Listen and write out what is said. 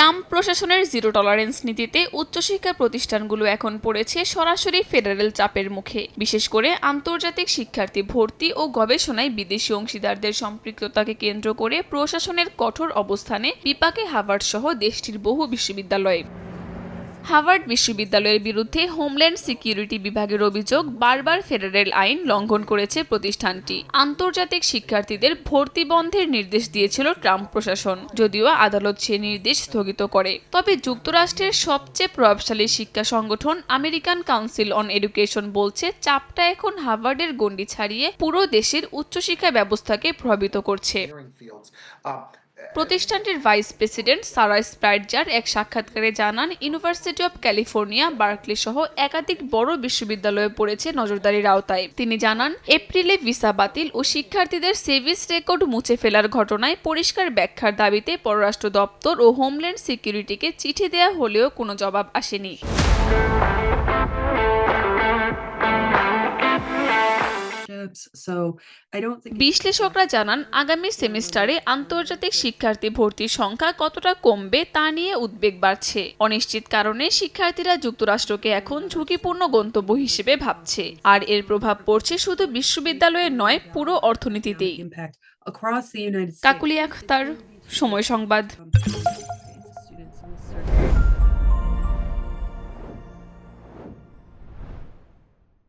Trump প্রশাসনের zero tolerance নীতিতে উচ্চশিক্ষা প্রতিষ্ঠানগুলো এখন পড়েছে সরাসরি ফেডারেল চাপের মুখে, বিশেষ করে আন্তর্জাতিক শিক্ষার্থী ভর্তি ও গবেষণায় বিদেশি অংশীদারদের সম্পৃক্ততাকে কেন্দ্র করে প্রশাসনের কঠোর অবস্থানে বিপাকে হার্ভার্ড সহ দেশটির বহু বিশ্ববিদ্যালয়। হার্ভার্ড বিশ্ববিদ্যালয়ের বিরুদ্ধে হোমল্যান্ড সিকিউরিটি বিভাগের অভিযোগ, বারবার ফেডারেল আইন লঙ্ঘন করেছে প্রতিষ্ঠানটি। আন্তর্জাতিক শিক্ষার্থীদের ভর্তি বন্ধের নির্দেশ দিয়েছিল ট্রাম্প প্রশাসন, যদিও আদালত সে নির্দেশ স্থগিত করে। তবে যুক্তরাষ্ট্রের সবচেয়ে প্রভাবশালী শিক্ষা সংগঠন আমেরিকান কাউন্সিল অন এডুকেশন বলছে, চাপটা এখন হার্ভার্ডের গণ্ডি ছাড়িয়ে পুরো দেশের উচ্চশিক্ষা ব্যবস্থাকে প্রভাবিত করছে। প্রতিষ্ঠানটির ভাইস প্রেসিডেন্ট সারা স্প্রাইটজার এক সাক্ষাৎকারে জানান, ইউনিভার্সিটি অব ক্যালিফোর্নিয়া, বার্কলি সহ একাধিক বড় বিশ্ববিদ্যালয়ে পড়েছে নজরদারির আওতায়। তিনি জানান, এপ্রিলে ভিসা বাতিল ও শিক্ষার্থীদের সেভিস রেকর্ড মুছে ফেলার ঘটনায় পরিষ্কার ব্যাখ্যার দাবিতে পররাষ্ট্র দপ্তর ও হোমল্যান্ড সিকিউরিটিকে চিঠি দেয়া হলেও কোনো জবাব আসেনি। বিশ্লেষকরা জানান, আগামী সেমিস্টারে আন্তর্জাতিক শিক্ষার্থী ভর্তির সংখ্যা কতটা কমবে তা নিয়ে উদ্বেগ বাড়ছে। অনিশ্চিত কারণে শিক্ষার্থীরা যুক্তরাষ্ট্রকে এখন ঝুঁকিপূর্ণ গন্তব্য হিসেবে ভাবছে, আর এর প্রভাব পড়ছে শুধু বিশ্ববিদ্যালয়ে নয়, পুরো অর্থনীতিতেই। কাকুলি আখতার, সময় সংবাদ।